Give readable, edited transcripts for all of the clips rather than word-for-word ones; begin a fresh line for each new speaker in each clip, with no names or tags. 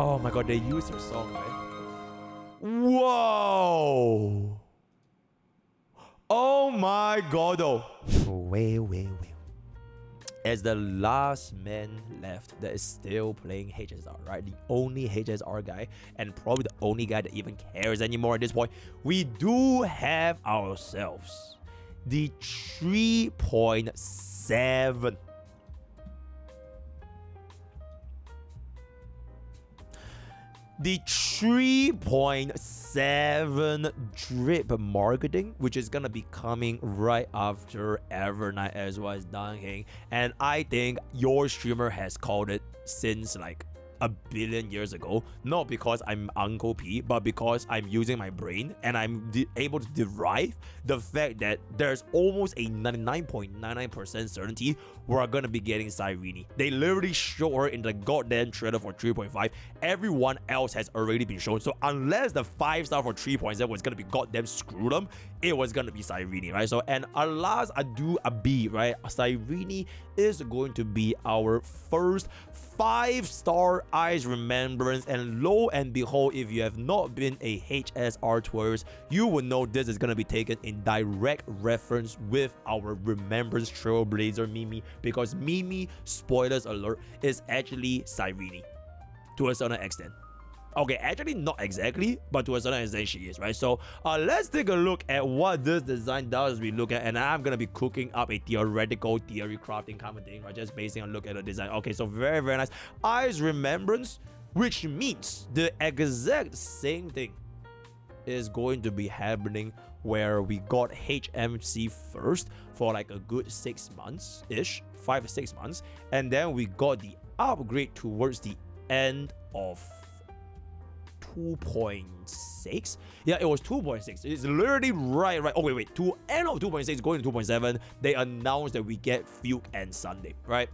Oh my god, they used her song, right? Whoa! Oh my god, oh. Wait. As the last man left that is still playing HSR, right? The only HSR guy, and probably the only guy that even cares anymore at this point, we do have ourselves the 3.7. The 3.7 drip marketing, which is gonna be coming right after Evernight as well as Danheng. And I think your streamer has called it since like a billion years ago, not because I'm Uncle P, but because I'm using my brain and I'm able to derive the fact that there's almost a 99.99% certainty we're gonna be getting Cyrene. They literally show her in the goddamn trailer for 3.5. Everyone else has already been shown, so unless the 5-star for 3.7 was gonna be goddamn screwed them, it was gonna be Cyrene, right? So, and alas ado abi, right? Cyrene is going to be our first 5-star Eyes Remembrance, and lo and behold, if you have not been a HSR tourist, you will know this is gonna be taken in direct reference with our Remembrance Trailblazer Mimi, because Mimi, spoilers alert, is actually Cyrene to a certain extent. Okay, actually not exactly, but to a certain extent she is, right? So let's take a look at what this design does we look at, and I'm gonna be cooking up a theoretical theory crafting kind of thing, right? Just basing on look at the design. Okay, so very nice. Eyes Remembrance, which means the exact same thing is going to be happening where we got HMC first for like a good 6 months ish, 5 to 6 months, and then we got the upgrade towards the end of 2.6. Yeah, it was 2.6. It's literally right. Oh wait, to end of 2.6 going to 2.7, they announced that we get Fuke and Sunday, right?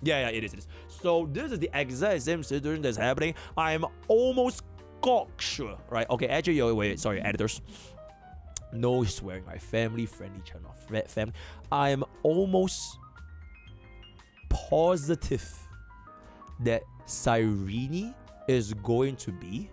Yeah, it is. So this is the exact same situation that's happening. I'm almost sure, right? Okay, actually, wait, sorry, editors, no swearing, right? Family friendly channel, family. I'm almost positive that Cyrene is going to be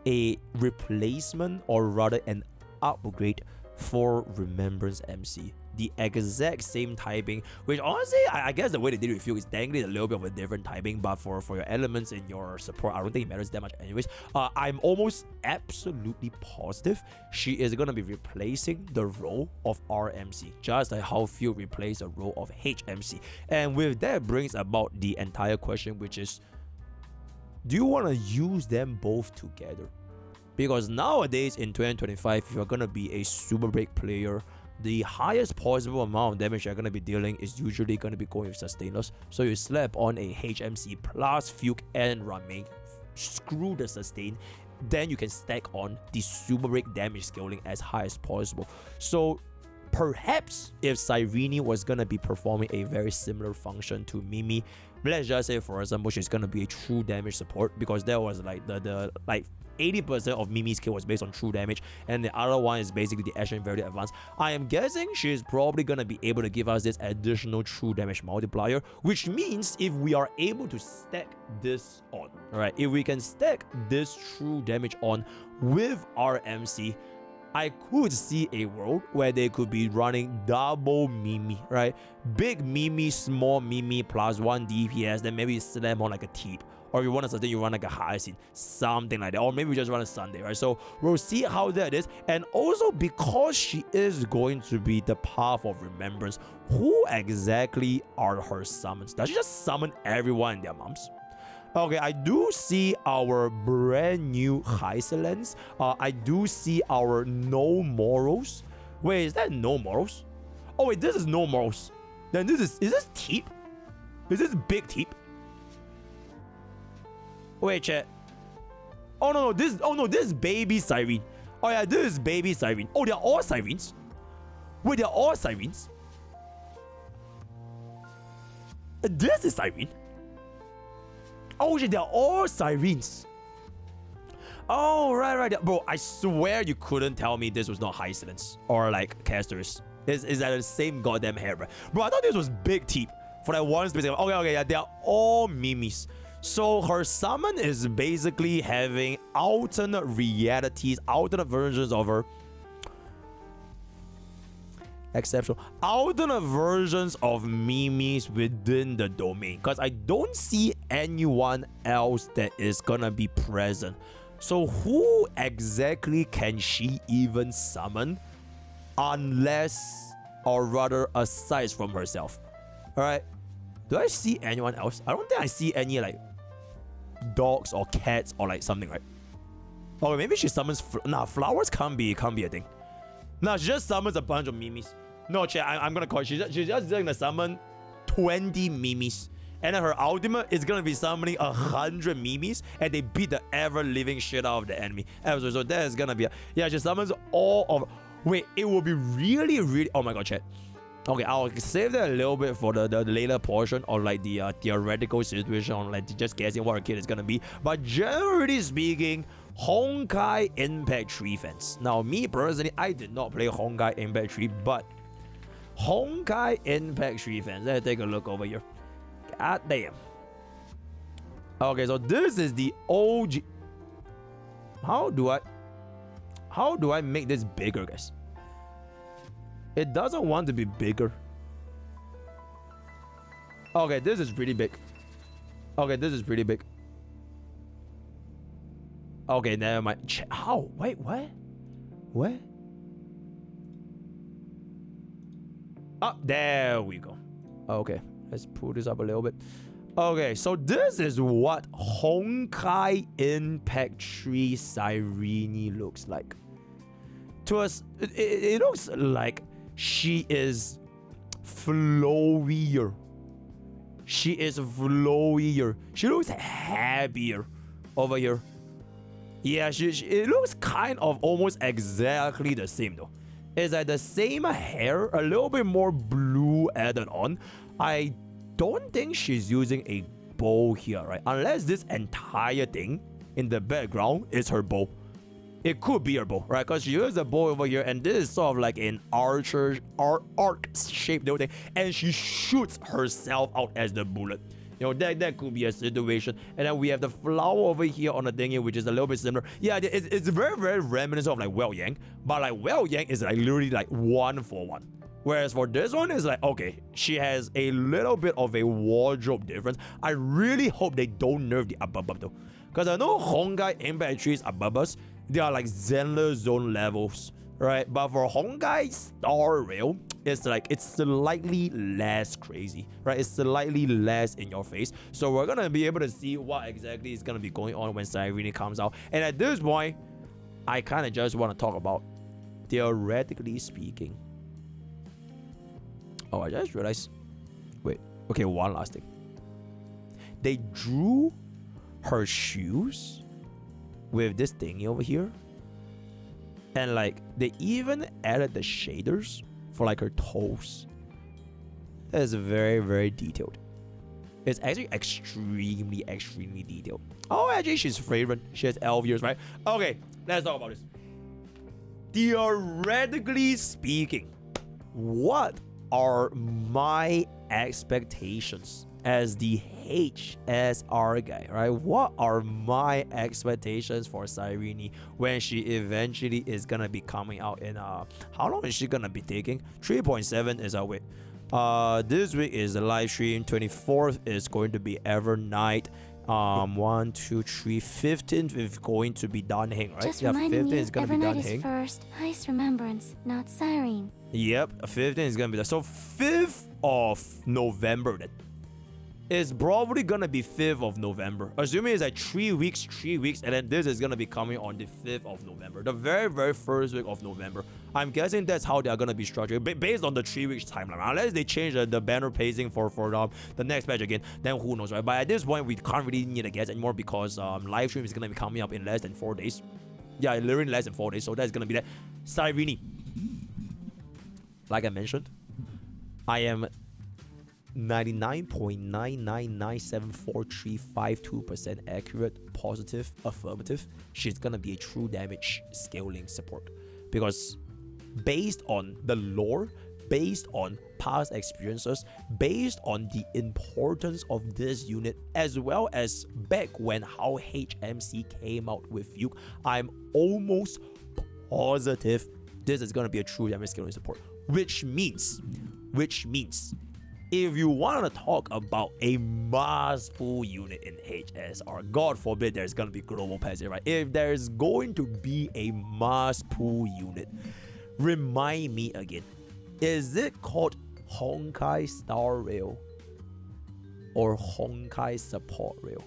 a replacement, or rather an upgrade for Remembrance MC. The exact same typing, which honestly, I guess the way they did it with you is technically a little bit of a different typing, but for your elements in your support, I don't think it matters that much anyways. I'm almost absolutely positive she is going to be replacing the role of RMC, just like how Field replaced the role of HMC. And with that brings about the entire question, which is, do you want to use them both together? Because nowadays in 2025, if you're going to be a super break player, the highest possible amount of damage you're going to be dealing is usually going to be going with sustainers. So you slap on a HMC plus Fuke and Ramen, screw the sustain, then you can stack on the super break damage scaling as high as possible. So perhaps if Cyrene was going to be performing a very similar function to Mimi, let's just say for example she's going to be a true damage support, because there was like the like 80% of Mimi's kill was based on true damage, and the other one is basically the action very advanced. I am guessing she is probably going to be able to give us this additional true damage multiplier, which means if we are able to stack this on, right, if we can stack this true damage on with RMC, I could see a world where they could be running double Mimi, right? Big Mimi, small Mimi, plus 1 DPS, then maybe slam on like a Teep. Or if you want to sustain, you run like a Hyacinth, something like that. Or maybe we just run a Sunday, right? So we'll see how that is. And also, because she is going to be the path of remembrance, who exactly are her summons? Does she just summon everyone and their moms? Okay, I do see our brand new Hysolence. I do see our No Morals. Wait, is that No Morals? Oh wait, this is No Morals. Then is this Teep? Is this Big Teep? Wait, chat. Oh no, this is Baby Cyrene. Oh yeah, this is Baby Cyrene. Oh, they're all Cyrenes. Wait, they're all Cyrenes. This is Cyrene. Oh shit, they're all Cyrenes. Oh, right. Bro, I swear you couldn't tell me this was not Hysolence or like Casters. Is that the same goddamn hair, bro? Bro, I thought this was Big Teep for that one specific. Okay, yeah, they're all Mimis. So her summon is basically having alternate realities, alternate versions of her. Exceptional. Alternate versions of Mimi's within the domain. Because I don't see anyone else that is gonna be present. So who exactly can she even summon? Unless, or rather, aside from herself. Alright. Do I see anyone else? I don't think I see any like dogs or cats or like something, right? Or maybe she summons flowers can't be a thing. No, she just summons a bunch of Mimis. No, chat, I'm gonna call it. She's just gonna summon 20 Mimis. And then her ultimate is gonna be summoning 100 Mimis, and they beat the ever-living shit out of the enemy. So that is gonna be yeah, she summons all of. Wait, it will be really. Oh my god, chat. Okay, I'll save that a little bit for the later portion, or like the theoretical situation, on like just guessing what her kid is gonna be. But generally speaking, Honkai Impact 3 fans. Now, me personally, I did not play Honkai Impact 3, but Honkai Impact 3 fans, let's take a look over here. God damn. Okay, so this is the OG. How do I make this bigger, guys? It doesn't want to be bigger. Okay, this is pretty big. Okay, this is pretty big. Okay, never mind. How? Wait, what? What? Oh, there we go. Okay, let's pull this up a little bit. Okay, so this is what Honkai Impact 3 Cyrene looks like. To us, it looks like she is flowier. She is flowier. She looks happier over here. Yeah, it looks kind of almost exactly the same though. It's like the same hair, a little bit more blue added on. I don't think she's using a bow here, right? Unless this entire thing in the background is her bow. It could be her bow, right? Because she uses a bow over here, and this is sort of like an arc shaped little thing, and she shoots herself out as the bullet. You know, that could be a situation. And then we have the flower over here on the thingy, which is a little bit similar. Yeah, it's very reminiscent of like Well Yang, but like Well Yang is like literally like 1-for-1. Whereas for this one, it's like, okay, she has a little bit of a wardrobe difference. I really hope they don't nerf the Ababa though. Because I know Honkai Impact 3's Ababas, they are like Zenler Zone levels, right? But for Honkai Star Rail, it's like, it's slightly less crazy, right? It's slightly less in your face. So we're gonna be able to see what exactly is gonna be going on when Cyrene comes out. And at this point, I kind of just want to talk about, theoretically speaking. Oh, I just realized. Wait. Okay, one last thing. They drew her shoes with this thingy over here. And like, they even added the shaders for like her toes. That is very detailed. It's actually extremely detailed. Oh, actually, she's fragrant. She has elf ears, right? Okay, let's talk about this. Theoretically speaking, what are my expectations as the HSR guy, right? What are my expectations for Cyrene when she eventually is gonna be coming out in how long is she gonna be taking? 3.7 is our wait. This week is the live stream. 24th is going to be Evernight. 1, 2, 3, 15th is going to be Danheng, right?
Just
yeah, 15th is gonna be
Evernight
Danheng.
is first. Nice remembrance, not Cyrene.
Yep, 15th is gonna be that. So 5th of November then. It's probably gonna be 5th of November. Assuming it's like 3 weeks, and then this is gonna be coming on the 5th of November. The very first week of November. I'm guessing that's how they're gonna be structured, based on the 3 weeks timeline. Unless they change the banner pacing for the next patch again, then who knows, right? But at this point, we can't really need to guess anymore because live stream is gonna be coming up in less than 4 days. Yeah, literally less than 4 days. So that's gonna be that. Cyrene. Like I mentioned, I am 99.9997435% accurate, positive, affirmative. She's gonna be a true damage scaling support because based on the lore, based on past experiences, based on the importance of this unit, as well as back when how HMC came out with Fuke, I'm almost positive this is going to be a true damage scaling support. Which means, if you want to talk about a mass pool unit in HSR, God forbid there's going to be global passive, right? If there's going to be a mass pool unit, remind me again, is it called Honkai Star Rail or Honkai Support Rail?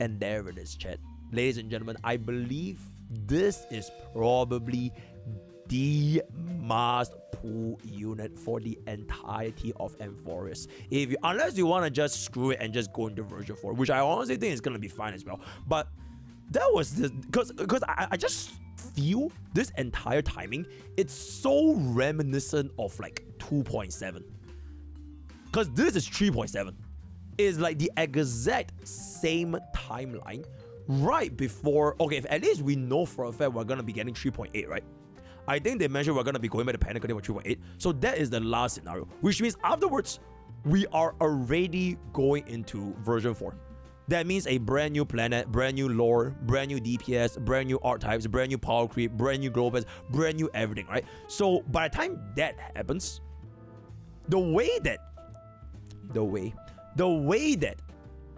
And there it is, chat. Ladies and gentlemen, I believe this is probably the must pool unit for the entirety of Amphorius. Unless you want to just screw it and just go into version 4, which I honestly think is going to be fine as well. But that was this, because I just feel this entire timing, it's so reminiscent of like 2.7. Because this is 3.7. It's like the exact same timeline right before. Okay, if at least we know for a fact we're going to be getting 3.8, right? I think they mentioned we're going to be going back to Panic with 3.8. So that is the last scenario, which means afterwards, we are already going into version 4. That means a brand new planet, brand new lore, brand new DPS, brand new archetypes, brand new power creep, brand new globals, brand new everything, right? So by the time that happens, the way that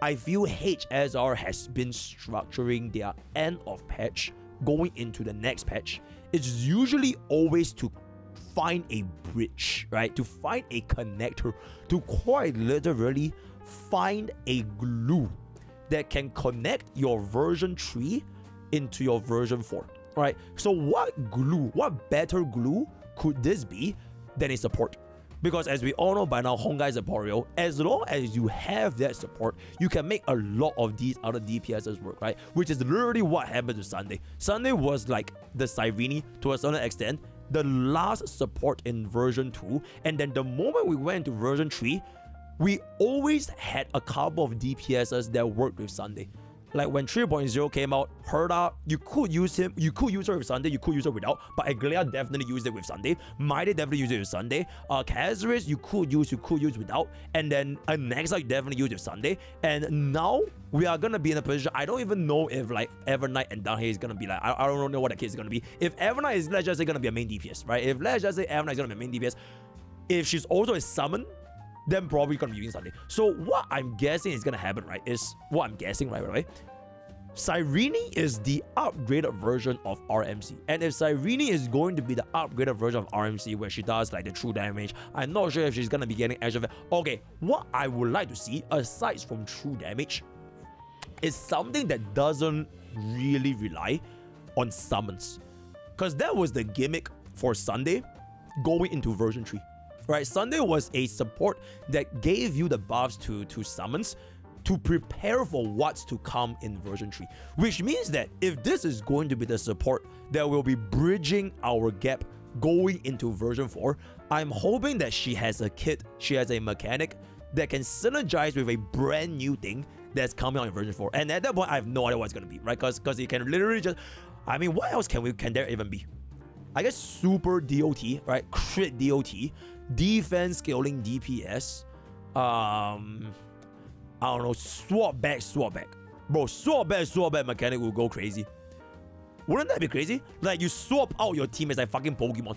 I feel HSR has been structuring their end of patch going into the next patch, it's usually always to find a bridge, right? To find a connector, to quite literally find a glue that can connect your version 3 into your version 4, right? So what better glue could this be than a support? Because as we all know by now, Honkai is a Boreal. As long as you have that support, you can make a lot of these other DPSs work, right? Which is literally what happened to Sunday. Sunday was like the Cyrene to a certain extent, the last support in version 2. And then the moment we went into version 3, we always had a couple of DPSs that worked with Sunday. Like when 3.0 came out, Herda, you could use her with Sunday, you could use her without, but Aglea definitely used it with Sunday. Maide definitely used it with Sunday. Kazaris, you could use without, and then Nexa you definitely use with Sunday. And now we are gonna be in a position, I don't even know if like Evernight and Downhill is gonna be like, I don't know what the case is gonna be. If Evernight is, let's just say, gonna be a main DPS, right? If let's just say Evernight is gonna be a main DPS, if she's also a summon, then probably gonna be using Sunday. So what I'm guessing is gonna happen, right, is what I'm guessing, right, by the way. Cyrene is the upgraded version of RMC. And if Cyrene is going to be the upgraded version of RMC where she does like the true damage, I'm not sure if she's gonna be getting extra. Okay, what I would like to see, aside from true damage, is something that doesn't really rely on summons. Because that was the gimmick for Sunday going into version 3. Right, Sunday was a support that gave you the buffs to summons to prepare for what's to come in version 3. Which means that if this is going to be the support that will be bridging our gap going into version 4, I'm hoping that she has a kit, she has a mechanic that can synergize with a brand new thing that's coming out in version 4. And at that point, I have no idea what it's going to be, right? Because it can literally just, I mean, what else can there even be? I guess super DOT, right? Crit DOT, defense scaling DPS, I don't know, swap back. Bro, swap back mechanic will go crazy. Wouldn't that be crazy? Like you swap out your team as like fucking Pokemon.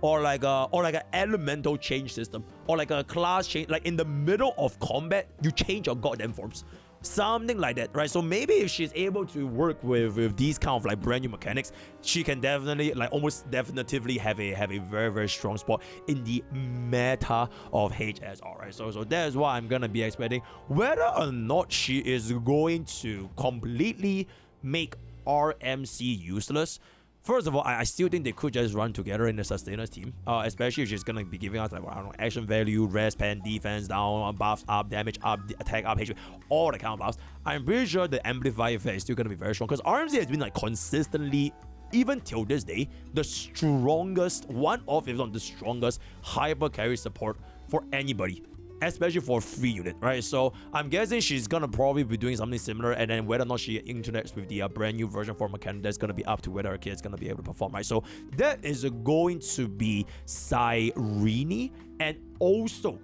Or like an elemental change system. Or like a class change, like in the middle of combat, you change your goddamn forms. Something like that, right? So maybe if she's able to work with these kind of like brand new mechanics, she can definitely, like almost definitively have a very, very strong spot in the meta of HSR, right? So that is what I'm gonna be expecting. Whether or not she is going to completely make RMC useless, first of all, I still think they could just run together in the sustainers team, especially if she's gonna be giving us like, I don't know, action value, rest pen, defense down, buffs up, damage up, attack up, HP, all the kind of buffs. I'm pretty sure the amplify effect is still gonna be very strong because RMC has been like consistently, even till this day, the strongest, one of if not the strongest hyper carry support for anybody. especially for free unit, right? So I'm guessing she's gonna probably be doing something similar, and then whether or not she interacts with the brand new version for mechanic, that's gonna be up to whether her kid's gonna be able to perform, right? So that is going to be Cyrene. And also,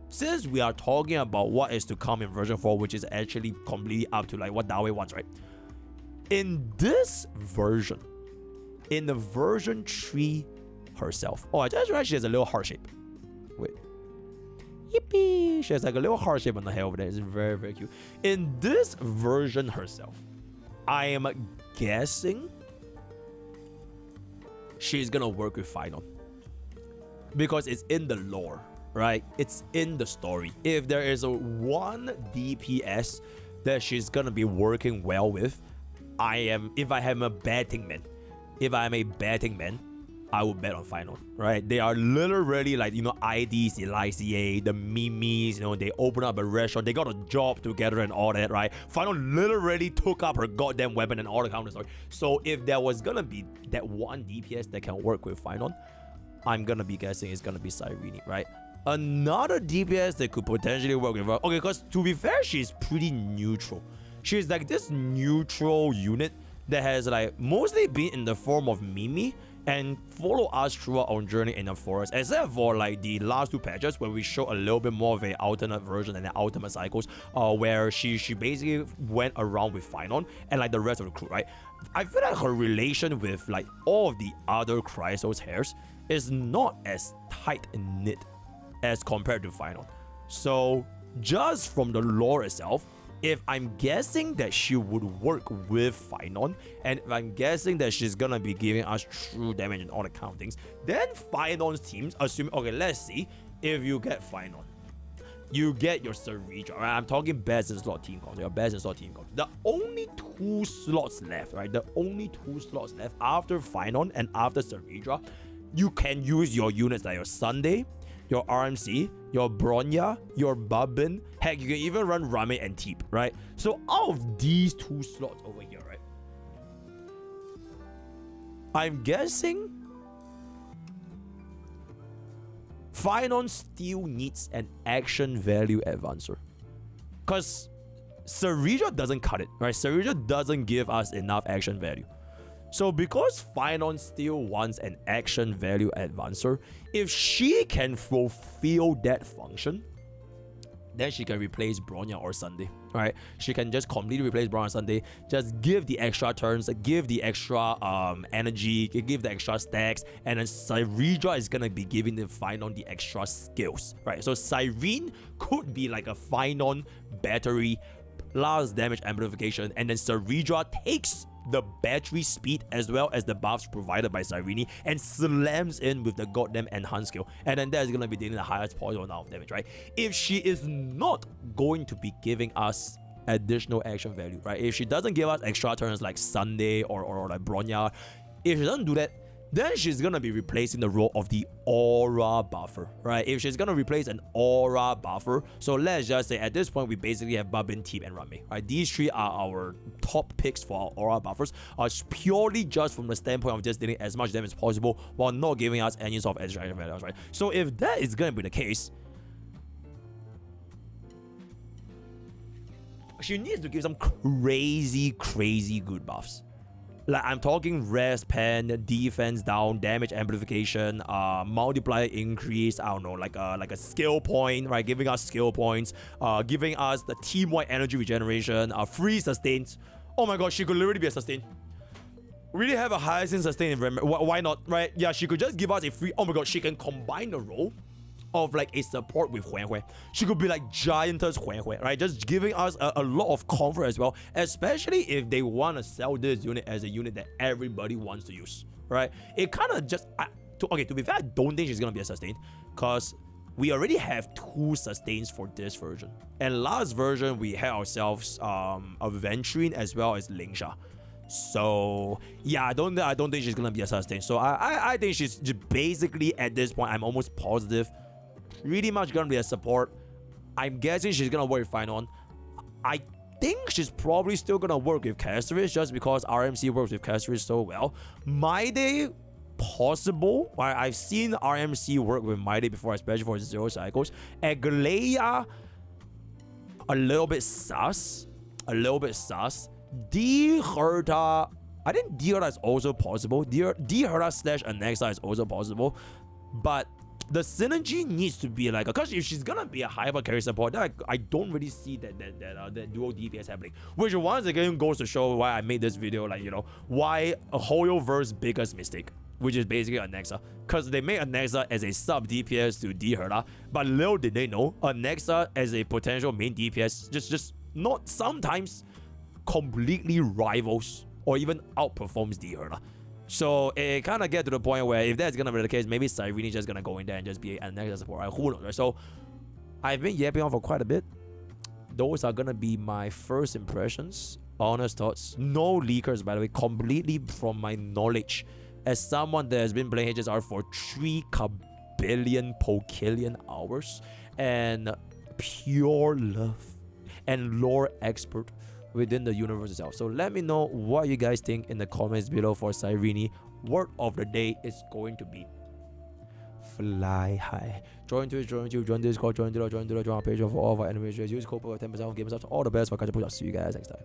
since we are talking about what is to come in version 4, which is actually completely up to like what Dawei wants, right? In this version, in the version 3 herself, oh, I just realized she has a little heart shape. Wait. Yippee! She has like a little heart shape on the head over there. It's very, very cute. In this version herself, I am guessing she's gonna work with Final. Because it's in the lore, right? It's in the story. If there is a one DPS that she's gonna be working well with, if I am a betting man, I would bet on Final, right? They are literally like, you know, IDs, the ICA, the memes, you know, they open up a restaurant, they got a job together and all that, right? Final literally took up her goddamn weapon and all the counter story. So if there was gonna be that one DPS that can work with Final, I'm gonna be guessing it's gonna be Cyrene, right? Another DPS that could potentially work with her. Okay, because to be fair, she's pretty neutral. She's like this neutral unit that has like mostly been in the form of Mimi and follow us throughout our journey in the forest, except for like the last 2 patches where we show a little bit more of a alternate version and the ultimate cycles, where she basically went around with Finon and like the rest of the crew, right? I feel like her relation with like all of the other Chrysos hairs is not as tight knit as compared to Finon. So just from the lore itself, if I'm guessing that she would work with Finon, and if I'm guessing that she's gonna be giving us true damage and all the countings, then Finon's teams, assuming, okay, let's see, if you get Finon, you get your Synergies, right? I'm talking best in slot team comp, your best in slot team comp. The only 2 slots left, right? The only 2 slots left after Finon and after Synergies, you can use your units like your Sunday, your RMC, your Bronya, your Babin. Heck, you can even run Rame and Teep, right? So out of these 2 slots over here, right? I'm guessing Finon still needs an action value advancer. Because Synergies doesn't cut it, right? Synergies doesn't give us enough action value. So because Finon still wants an action value advancer, if she can fulfill that function, then she can replace Bronya or Sunday, right? She can just completely replace Bronya or Sunday, just give the extra turns, give the extra energy, give the extra stacks, and then Synergies is gonna be giving the Finon the extra skills, right? So Cyrene could be like a Finon battery plus damage amplification, and then Synergies takes the battery speed as well as the buffs provided by Cyrene and slams in with the goddamn enhanced skill, and then that is gonna be dealing the highest possible amount of damage, right? If she is not going to be giving us additional action value, right? If she doesn't give us extra turns like Sunday or like Bronya, if she doesn't do that, then she's gonna be replacing the role of the aura buffer, right? If she's gonna replace an aura buffer, so let's just say at this point we basically have Babin, Teep, and Rame, right? These 3 are our top picks for our aura buffers, purely just from the standpoint of just dealing as much damage as possible while not giving us any sort of extra values, right? So if that is gonna be the case, she needs to give some crazy good buffs. Like I'm talking rest pen, defense down, damage amplification, multiplier increase. I don't know, like a skill point, right? Giving us skill points, giving us the team-wide energy regeneration, free sustains. Oh my god, she could literally be a sustain. Really have a hyacinth sustain. Why not, right? Yeah, she could just give us a free. Oh my god, she can combine the role of like a support with Huan Hui. She could be like Giantess Huan Hui, right? Just giving us a lot of comfort as well, especially if they want to sell this unit as a unit that everybody wants to use, right? It kind of just... to be fair, I don't think she's going to be a sustain, because we already have 2 sustains for this version. And last version, we had ourselves a Venturine as well as Lingsha. So yeah, I don't think she's gonna be a sustain. So I think she's just basically at this point, I'm almost positive, pretty much gonna be a support. I'm guessing she's gonna work with Finon. I think she's probably still gonna work with Caceres just because RMC works with Caceres so well. My day, possible. I've seen RMC work with Mighty before, especially for Zero Cycles. Aglaia, a little bit sus. D Herta, I think D Herta is also possible. D Herta slash Anexa is also possible. But the synergy needs to be like, because if she's gonna be a hyper carry support, then I don't really see that dual DPS happening. Which once again goes to show why I made this video, like, you know, why a Hoyoverse biggest mistake, which is basically Anexa. Because they made Anexa as a sub DPS to D Herta, but little did they know, Anexa as a potential main DPS just not sometimes completely rivals or even outperforms D Herta. So it kind of get to the point where if that's gonna be the case, maybe Cyrene is just gonna go in there and just be an extra support. Right? Who knows? Right? So I've been yapping on for quite a bit. Those are gonna be my first impressions, honest thoughts. No leakers, by the way, completely from my knowledge as someone that has been playing HSR for 3 billion Pokillion hours and pure love and lore expert within the universe itself. So let me know what you guys think in the comments below for Cyrene. Word of the day is going to be fly high. Join Twitch, join YouTube, join Discord, join our page for all of our enemies. Use code for 10% off game stuff. All the best for catching up. I'll see you guys next time.